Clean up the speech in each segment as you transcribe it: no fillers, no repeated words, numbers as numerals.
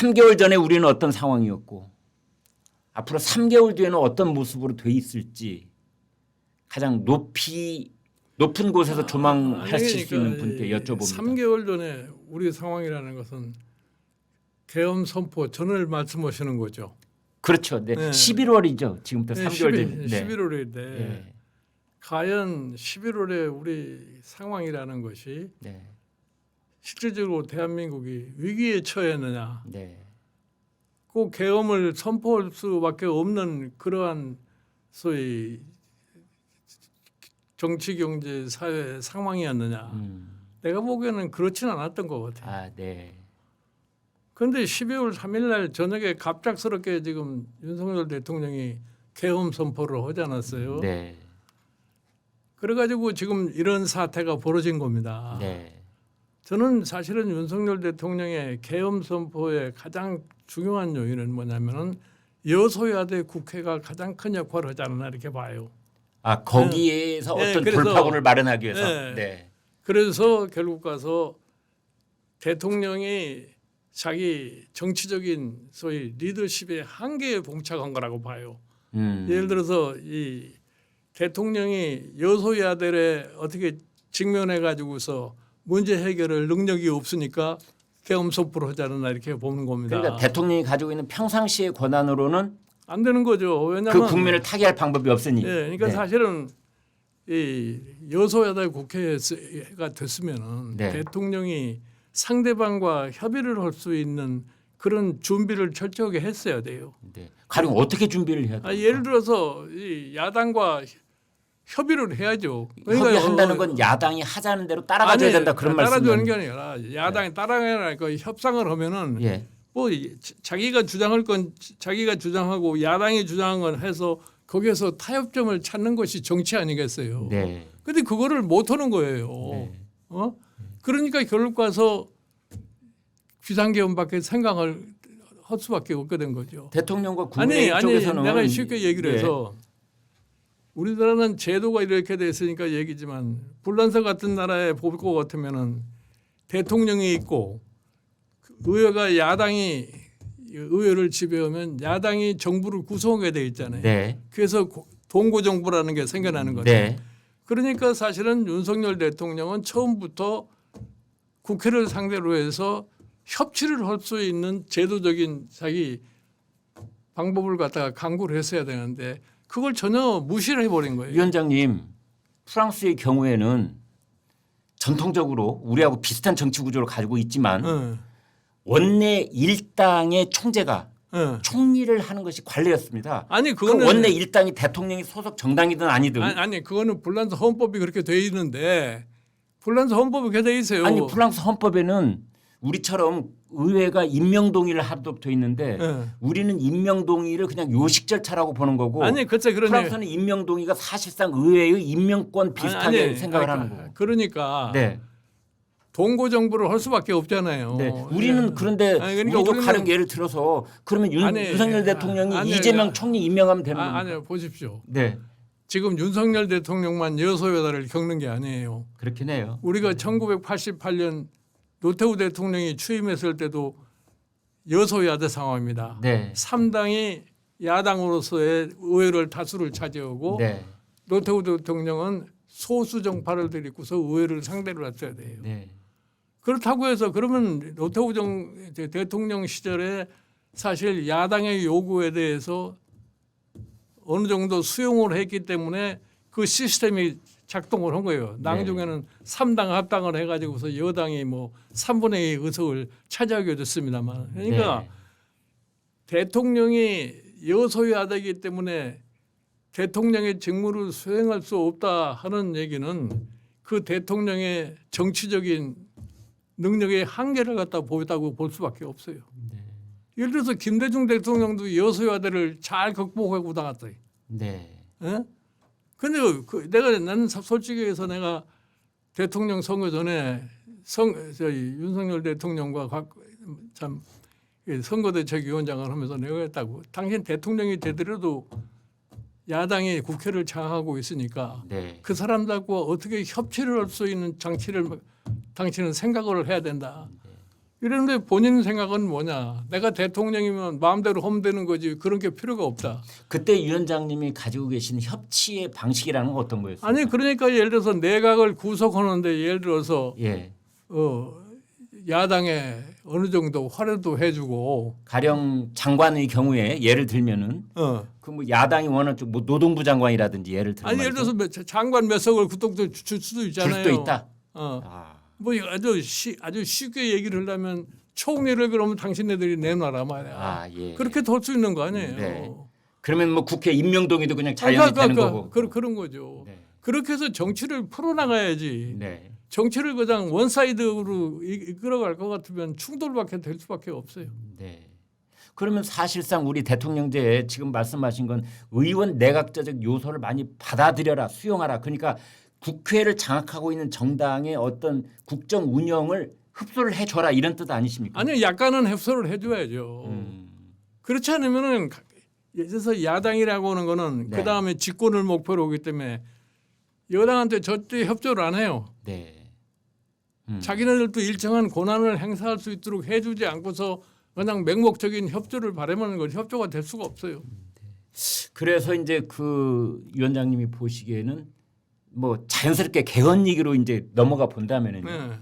3개월 전에 우리는 어떤 상황이었고 앞으로 3개월 뒤에는 어떤 모습으로 돼 있을지 가장 높은 곳에서 조망하실 수 있는 분께 여쭤봅니다. 3개월 전에 우리 상황이라는 것은 계엄 선포 전을 말씀하시는 거죠. 그렇죠. 네. 네. 11월이죠. 지금부터 3개월 전. 11월인데 네. 과연 11월에 우리 상황이라는 것이 네. 실질적으로 대한민국이 위기에 처했느냐. 네. 그 계엄을 선포할 수밖에 없는 그러한 소위 정치, 경제, 사회 상황이었느냐. 내가 보기에는 그렇지는 않았던 것 같아요. 아, 네. 그런데 12월 3일 날 저녁에 갑작스럽게 지금 윤석열 대통령이 계엄 선포를 하지 않았어요. 네. 그래가지고 지금 이런 사태가 벌어진 겁니다. 네. 저는 사실은 윤석열 대통령의 계엄 선포의 가장 중요한 요인은 뭐냐면은 여소야대 국회가 가장 큰 역할을 하지 않았나 이렇게 봐요. 아, 거기에서 네, 어떤 그래서, 돌파구를 마련하기 위해서. 네. 네. 그래서 결국 가서 대통령이 자기 정치적인 소위 리더십의 한계에 봉착한 거라고 봐요. 예를 들어서 이 대통령이 여소야대에 어떻게 직면해 가지고서 문제 해결을 능력이 없으니까 계엄 선포를 하지 않았나 이렇게 보는 겁니다. 그러니까 대통령이 가지고 있는 평상시의 권한으로는 안 되는 거죠. 왜냐하면 그 국민을 타개할 방법이 없으니. 예, 그러니까 네. 사실은 이 여소야대 국회가 됐으면은 네. 대통령이 상대방과 협의를 할 수 있는 그런 준비를 철저하게 했어야 돼요. 네. 가령 어떻게 준비를 해야 돼요? 예를 들어서 이 야당과 협의를 해야죠. 협의한다는 건 야당이 하자는 대로 따라가줘야 된다 그런 말씀은. 따라주는 게 아니라 야당이 따라가니까 협상을 하면은 예. 뭐 자기가 주장할 건 자기가 주장하고 야당이 주장한 건 해서 거기에서 타협점을 찾는 것이 정치 아니겠어요. 네. 근데 그거를 못 하는 거예요. 네. 그러니까 결국 가서 비상계엄밖에 생각을 할 수밖에 없게 된 거죠. 대통령과 국민의힘 아니 쪽에서는 내가 쉽게 얘기를 네. 해서 우리나라는 제도가 이렇게 돼 있으니까 얘기지만 불란서 같은 나라에 볼 것 같으면은 대통령이 있고 의회가 야당이 의회를 지배하면 야당이 정부를 구성하게 돼 있잖아요. 네. 그래서 동고 정부라는 게 생겨나는 거죠. 네. 그러니까 사실은 윤석열 대통령은 처음부터 국회를 상대로 해서 협치를 할 수 있는 제도적인 자기 방법을 갖다가 강구를 했어야 되는데 그걸 전혀 무시를 해버린 거예요. 위원장님, 프랑스의 경우에는 전통적으로 우리하고 비슷한 정치 구조를 가지고 있지만 원내 일당의 총재가 총리를 하는 것이 관례였습니다. 아니 그 그거는 원내 일당이 대통령이 소속 정당이든 아니든 아니 그거는 불란서 헌법이 그렇게 돼 있는데 불란서 헌법이 그렇게 돼 있어요. 아니 프랑스 헌법에는 우리처럼 의회가 임명 동의를 하도록 돼 있는데 우리는 임명 동의를 그냥 요식 절차라고 보는 거고 아니 글쎄 그러네. 프랑스는 임명 동의가 사실상 의회의 임명권 비슷하게 생각을 하는 거고. 그러니까 네. 동고 정부를 할 수밖에 없잖아요. 네. 우리는 그런데 그러니까 우리도 우리는 가령 예를 들어서 그러면 윤석열 대통령이 아니, 이재명 총리 임명하면 되는 겁니다. 아니요 보십시오. 네. 지금 윤석열 대통령만 여소야대를 겪는 게 아니에요. 그렇긴 해요. 우리가 1988년 노태우 대통령이 취임했을 때도 여소야대 상황입니다. 네. 3당이 야당으로서의 의회를 다수를 차지하고 네. 노태우 대통령은 소수 정파를 들이고서 의회를 상대로 했어야 돼요. 네. 그렇다고 해서 그러면 노태우 대통령 시절에 사실 야당의 요구에 대해서 어느 정도 수용을 했기 때문에 그 시스템이 작동을 한 거예요. 나중에는 3당 합당을 해가지고서 여당이 뭐 3분의 2 의석을 차지하게 됐습니다만. 그러니까 네. 대통령이 여소야대이기 때문에 대통령의 직무를 수행할 수 없다 하는 얘기는 그 대통령의 정치적인 능력의 한계를 갖다 보였다고 볼 수밖에 없어요. 네. 예를 들어서 김대중 대통령도 여소야대를 잘 극복하고 나갔어요. 네. 근데 나는 솔직히 해서 내가 대통령 선거 전에 윤석열 대통령과 참 선거대책위원장을 하면서 내가 했다고. 당신 대통령이 되더라도 야당이 국회를 장악하고 있으니까 네. 그 사람들과 어떻게 협치를 할 수 있는 장치를 당신은 생각을 해야 된다. 이런데 본인 생각은 뭐냐? 내가 대통령이면 마음대로 하면 되는 거지. 그런 게 필요가 없다. 그때 위원장님이 가지고 계신 협치의 방식이라는 건 어떤 거였어요? 아니 그러니까 예를 들어서 내각을 구성하는데 예를 들어서 예. 야당에 어느 정도 활용도 해주고 가령 장관의 경우에 예를 들면은 그 뭐 야당이 원하는 쪽 뭐 노동부 장관이라든지 예를 들면 아니 예를 들어서 장관 몇 석을 그쪽도 줄 수도 있잖아요. 줄 수도 있다. 뭐 아주 쉽게 얘기를 하려면 총리를 그러면 당신네들이 내놔라 말이야. 예. 그렇게 될 수 있는 거 아니에요. 네. 그러면 뭐 국회 임명동의도 그냥 자연히 되는 거고. 그런 거죠. 네. 그렇게 해서 정치를 풀어나가야지. 네. 정치를 그냥 원사이드로 이끌어갈 것 같으면 충돌밖에 될 수밖에 없어요. 네. 그러면 사실상 우리 대통령제에 지금 말씀하신 건 의원 내각제적 요소를 많이 받아들여라, 수용하라. 그러니까 국회를 장악하고 있는 정당의 어떤 국정 운영을 흡수를 해줘라 이런 뜻 아니십니까? 아니 약간은 흡수를 해줘야죠. 그렇지 않으면은 예를 들어서 야당이라고 하는 거는 네. 그 다음에 집권을 목표로 오기 때문에 여당한테 절대 협조를 안 해요. 네. 자기네들도 일정한 권한을 행사할 수 있도록 해주지 않고서 그냥 맹목적인 협조를 바라는 건 협조가 될 수가 없어요. 그래서 이제 그 위원장님이 보시기에는 뭐 자연스럽게 개헌 얘기로 이제 넘어가 본다면은요. 네.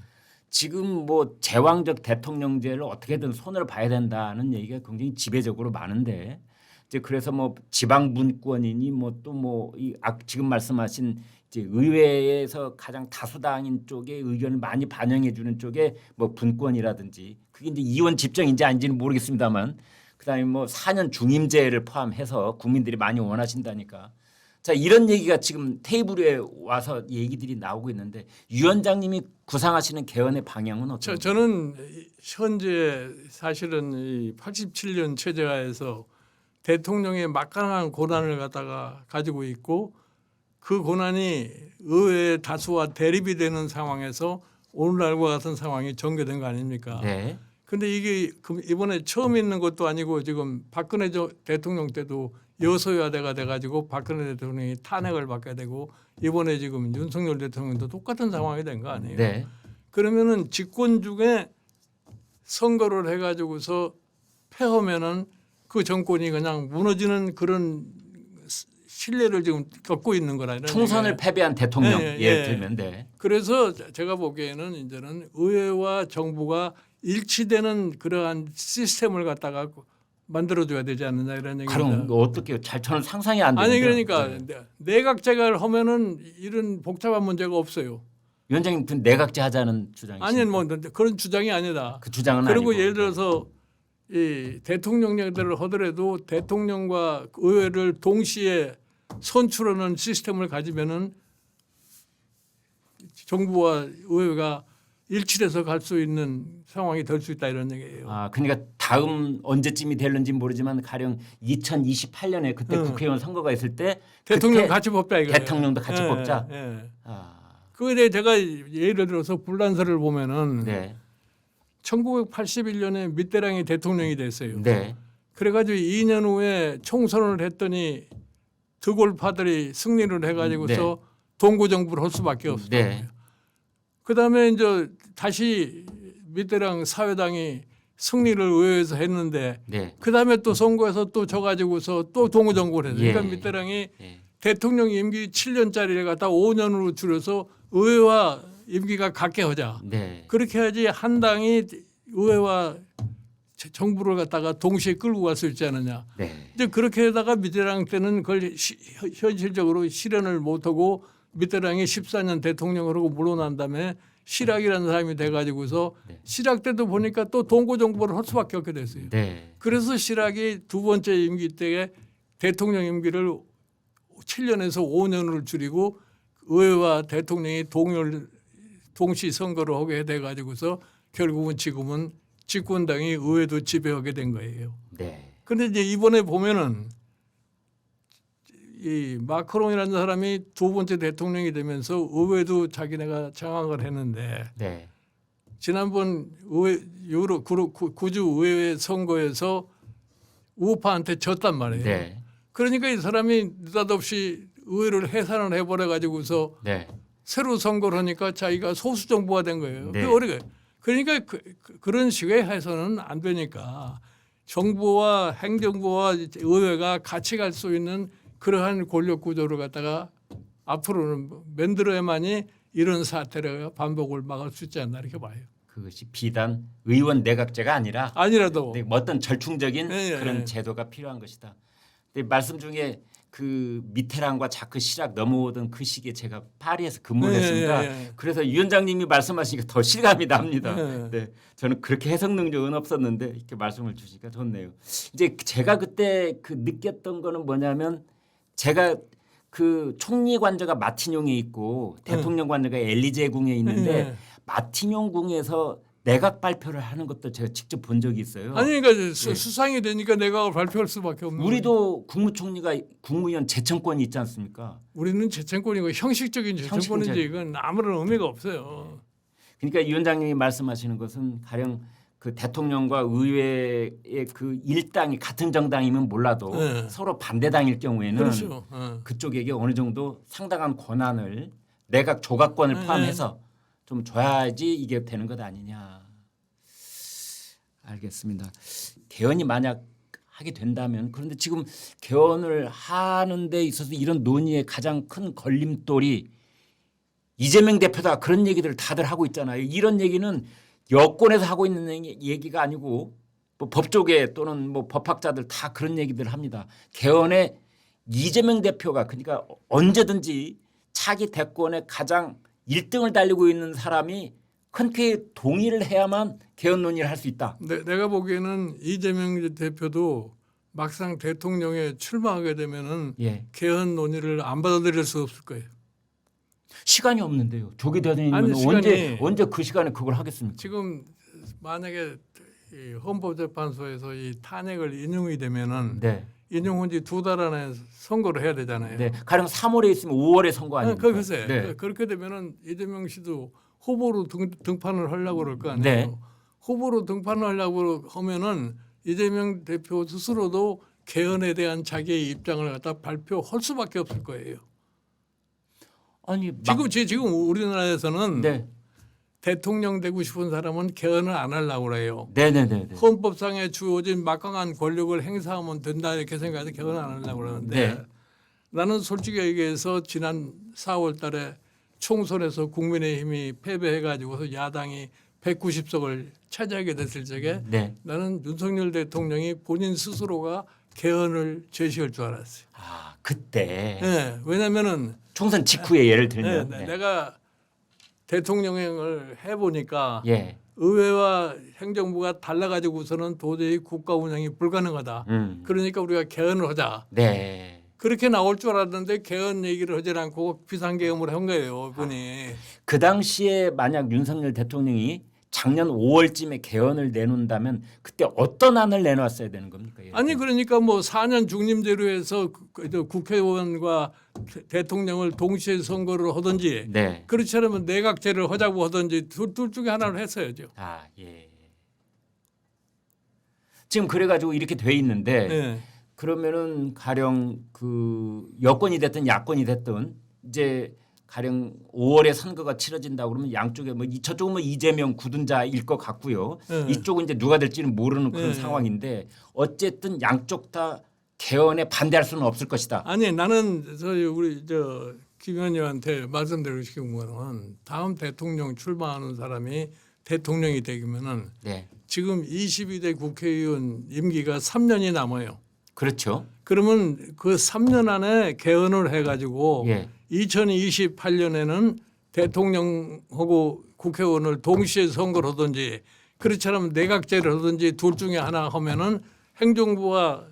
지금 뭐 제왕적 대통령제를 어떻게든 손을 봐야 된다는 얘기가 굉장히 지배적으로 많은데 이제 그래서 뭐 지방 분권이니 뭐 또 뭐 이 지금 말씀하신 이제 의회에서 가장 다수당인 쪽의 의견을 많이 반영해 주는 쪽에 뭐 분권이라든지 그게 이제 이원 집정인지 아닌지는 모르겠습니다만 그다음에 뭐 4년 중임제를 포함해서 국민들이 많이 원하신다니까. 자 이런 얘기가 지금 테이블 위에 와서 얘기들이 나오고 있는데 위원장님이 구상하시는 개헌의 방향은 어떻게? 저는 현재 사실은 이 87년 체제하에서 대통령의 막강한 권한을 갖다가 가지고 있고 그 권한이 의회의 다수와 대립이 되는 상황에서 오늘날과 같은 상황이 전개된 거 아닙니까? 네. 근데 이게 이번에 처음 있는 것도 아니고 지금 박근혜 대통령 때도 여소야대가 돼가지고 박근혜 대통령이 탄핵을 받게 되고 이번에 지금 윤석열 대통령도 똑같은 상황이 된 거 아니에요? 네. 그러면은 집권 중에 선거를 해가지고서 패하면은 그 정권이 그냥 무너지는 그런 신뢰를 지금 겪고 있는 거라. 총선을 패배한 대통령 예, 예를 예. 들면 네. 그래서 제가 보기에는 이제는 의회와 정부가 일치되는 그러한 시스템을 갖다가 만들어줘야 되지 않느냐 이런 얘기입니다. 그럼 어떻게 잘 저는 상상이 안 되는데. 아니 그러니까 내각제가를 하면은 이런 복잡한 문제가 없어요. 위원장님 그 내각제 하자는 주장이시죠? 아니 뭐 그런 주장이 아니다. 그 주장은 그리고 아니고. 예를 들어서 이 대통령제를 하더라도 대통령과 의회를 동시에 선출하는 시스템을 가지면은 정부와 의회가 일치돼서 갈 수 있는 상황이 될 수 있다 이런 얘기예요. 그러니까 다음 언제쯤이 될는지 모르지만 가령 2028년에 그때 국회의원 선거가 있을 때 대통령 그때 같이 뽑자 이거예요. 대통령도 같이 뽑자. 예. 아, 그에 제가 예를 들어서 불란서를 보면은 네, 1981년에 밑대랑이 대통령이 됐어요. 네, 그래가지고 2년 후에 총선을 했더니 드골파들이 승리를 해가지고서 동구 정부를 할 수밖에 없어요. 네. 그다음에 이제 다시 밑대랑 사회당이 승리를 의회에서 했는데 네. 그다음에 또 선거에서 또 져가지고서 또 동구 정부를 했어요. 예. 그러니까 밑대랑이 예. 대통령 임기 7년짜리를 갖다 5년으로 줄여서 의회와 임기가 같게 하자. 네. 그렇게 해야지 한 당이 의회와 정부를 갖다가 동시에 끌고 갈 수 있지 않느냐. 네. 이제 그렇게 하다가 밑대랑 때는 그걸 현실적으로 실현을 못하고 밑대랑이 14년 대통령을 하고 물러난 다음에 시락이라는 사람이 돼가지고서 시락 때도 보니까 또 동고 정부를 할 수밖에 없게 됐어요. 네. 그래서 시락이 두 번째 임기 때에 대통령 임기를 7년에서 5년을 줄이고 의회와 대통령이 동시 선거를 하게 돼가지고서 결국은 지금은 집권당이 의회도 지배하게 된 거예요. 네. 그런데 이제 이번에 보면은 이 마크롱이라는 사람이 두 번째 대통령이 되면서 의회도 자기네가 장악을 했는데 네. 지난번 구주 의회 선거에서 우파한테 졌단 말이에요. 네. 그러니까 이 사람이 느닷없이 의회를 해산을 해버려 가지고서 네. 새로 선거를 하니까 자기가 소수 정부가 된 거예요. 네. 그게 어려워요. 그러니까 그런 식의 해서는 안 되니까 정부와 행정부와 의회가 같이 갈 수 있는 그러한 권력 구조를 갖다가 앞으로는 만들어야만이 이런 사태를 반복을 막을 수 있지 않나 이렇게 봐요. 그것이 비단 의원 내각제가 아니라 아니라도 네, 어떤 절충적인 예, 예, 그런 예. 제도가 필요한 것이다. 근데 말씀 중에 그 미테랑과 자크 시락 넘어오던 그 시기에 제가 파리에서 근무를 예, 했습니다. 예, 예. 그래서 위원장님이 말씀하시니까 더 실감이 납니다. 예. 네, 저는 그렇게 해석 능력은 없었는데 이렇게 말씀을 주시니까 좋네요. 이제 제가 그때 그 느꼈던 거는 뭐냐면 제가 그 총리 관저가 마티뇽에 있고 대통령 관저가 엘리제 궁에 있는데 예. 마티뇽 궁에서 내각 발표를 하는 것도 제가 직접 본 적이 있어요. 아니 그러니까 수상이 되니까 내가 발표할 수밖에 없는. 우리도 국무총리가 국무위원 재청권이 있지 않습니까? 우리는 재청권이고 형식적인 재청권인지 형식적. 이건 아무런 의미가 없어요. 그러니까 위원장님이 말씀하시는 것은 가령 그 대통령과 의회의 그 일당이 같은 정당이면 몰라도 네. 서로 반대당일 경우에는 그렇죠. 그쪽에게 어느 정도 상당한 권한을 내각 조각권을 네. 포함해서 좀 줘야지 이게 되는 것 아니냐. 알겠습니다. 개헌이 만약 하게 된다면 그런데 지금 개헌을 하는 데 있어서 이런 논의의 가장 큰 걸림돌이 이재명 대표다 그런 얘기들을 다들 하고 있잖아요. 이런 얘기는 여권에서 하고 있는 얘기가 아니고 뭐 법조계 또는 뭐 법학자들 다 그런 얘기들을 합니다. 개헌에 이재명 대표가 그러니까 언제든지 차기 대권에 가장 1등을 달리고 있는 사람이 흔쾌히 동의를 해야만 개헌 논의를 할 수 있다. 내가 보기에는 이재명 대표도 막상 대통령에 출마하게 되면은 예. 개헌 논의를 안 받아들일 수 없을 거예요. 시간이 없는데요. 조기 아니, 대통령은 시간이- 언제 그 시간에 그걸 하겠습니까? 지금 만약에 이 헌법재판소에서 이 탄핵을 인용이 되면은 네. 인용한 지 2달 안에 선거를 해야 되잖아요. 네. 가령 3월에 있으면 5월에 선거 아닙니까? 글쎄 네. 그렇게 되면은 이재명 씨도 후보로 등판을 하려고 그럴 거 아니에요. 네. 후보로 등판을 하려고 하면은 이재명 대표 스스로도 개헌에 대한 자기의 입장을 갖다 발표할 수밖에 없을 거예요. 아니 지금 우리나라에서는 네. 대통령 되고 싶은 사람은 개헌을 안 하려고 그래요. 네네네. 헌법상에 주어진 막강한 권력을 행사하면 된다 이렇게 생각해서 개헌을 안 하려고 그러는데 네. 나는 솔직히 얘기해서 지난 4월 달에 총선에서 국민의힘이 패배해가지고서 야당이 190석을 차지하게 됐을 적에 네. 나는 윤석열 대통령이 본인 스스로가 개헌을 제시할 줄 알았어요. 아 그때 네, 왜냐하면은 총선 직후에 예를 들면 네. 내가 대통령을 해보니까 예. 의회와 행정부가 달라가지고서는 도저히 국가 운영이 불가능하다. 그러니까 우리가 개헌을 하자. 네. 그렇게 나올 줄 알았는데 개헌 얘기를 하지 않고 비상계엄을 한 거예요. 이분이. 그 당시에 만약 윤석열 대통령이 작년 5월쯤에 개헌을 내놓는다면 그때 어떤 안을 내놨어야 되는 겁니까? 아니 그러니까 뭐 4년 중림제로 해서 국회의원과 대통령을 동시에 선거를 하든지 네. 그렇지 않으면 내각제를 하자고 하든지 둘 중에 하나를 했어야죠. 아 예. 지금 그래가지고 이렇게 돼 있는데 네. 그러면은 가령 그 여권이 됐든 야권이 됐든 이제 가령 5월에 선거가 치러진다 그러면 양쪽에 뭐 저쪽은 뭐 이재명 굳은자일 것 같고요. 네. 이쪽은 이제 누가 될지는 모르는 그런 네. 상황인데 어쨌든 양쪽 다 개헌에 반대할 수는 없을 것이다. 아니 나는 우리 김 의원님한테 말씀드리고 싶은 거는 다음 대통령 출마하는 사람이 대통령이 되면은 네. 지금 22대 국회의원 임기가 3년이 남아요. 그렇죠. 그러면 그 3년 안에 개헌을 해가지고 예. 2028년에는 대통령하고 국회의원을 동시에 선거를 하든지 그렇지 않으면 내각제를 하든지 둘 중에 하나 하면은 행정부와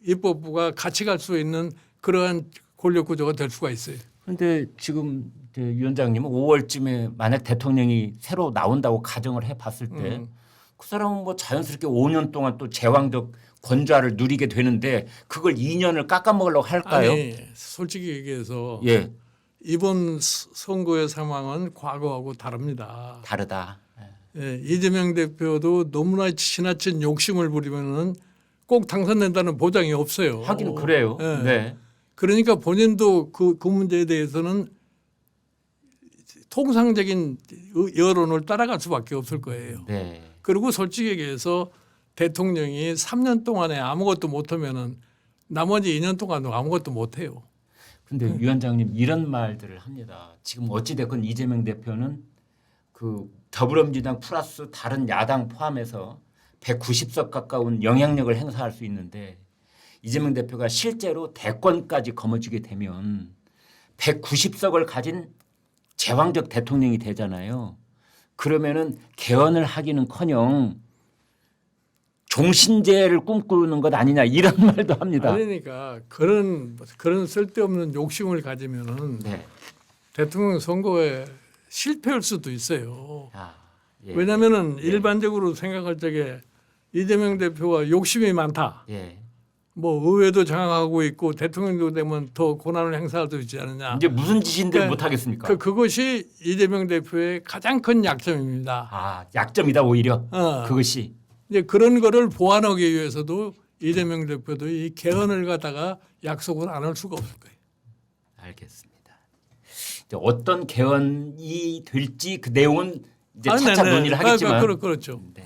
입법부가 같이 갈 수 있는 그러한 권력 구조가 될 수가 있어요. 그런데 지금 위원장님은 5월쯤에 만약 대통령이 새로 나온다고 가정을 해봤을 때 그 사람은 뭐 자연스럽게 5년 동안 또 제왕적 권좌를 누리게 되는데 그걸 2년을 깎아먹으려고 할까요? 아니 솔직히 얘기해서 예, 이번 선거의 상황은 과거하고 다릅니다. 다르다. 예, 이재명 대표도 너무나 지나친 욕심을 부리면은 꼭 당선된다는 보장이 없어요. 하긴 그래요. 예. 네. 그러니까 본인도 그 문제에 대해서는 통상적인 여론을 따라갈 수밖에 없을 거예요. 네. 그리고 솔직히 얘기해서 대통령이 3년 동안에 아무것도 못하면은 나머지 2년 동안도 아무것도 못해요. 근데 위원장님 이런 말들을 합니다. 지금 어찌 됐건 이재명 대표는 그 더불어민주당 플러스 다른 야당 포함해서 190석 가까운 영향력을 행사할 수 있는데 이재명 대표가 실제로 대권까지 거머쥐게 되면 190석을 가진 제왕적 대통령이 되잖아요. 그러면은 개헌을 하기는커녕 종신제를 꿈꾸는 것 아니냐 이런 말도 합니다. 그러니까 그런 쓸데없는 욕심을 가지면은 네. 대통령 선거에 실패할 수도 있어요. 아, 예. 왜냐하면은 일반적으로 생각할 적에 이재명 대표가 욕심이 많다. 예. 뭐 의회도 장악하고 있고 대통령도 되면 더 권한을 행사할 수 있지 않느냐. 이제 무슨 짓인데 그러니까 못 하겠습니까? 그것이 이재명 대표의 가장 큰 약점입니다. 아, 약점이다 오히려. 그것이. 이제 그런 거를 보완하기 위해서도 이재명 대표도 이 개헌을 갖다가 약속을 안 할 수가 없을 거예요. 알겠습니다. 이제 어떤 개헌이 될지 그 내용은 이제 차차 논의를 하겠지만 그렇죠. 네.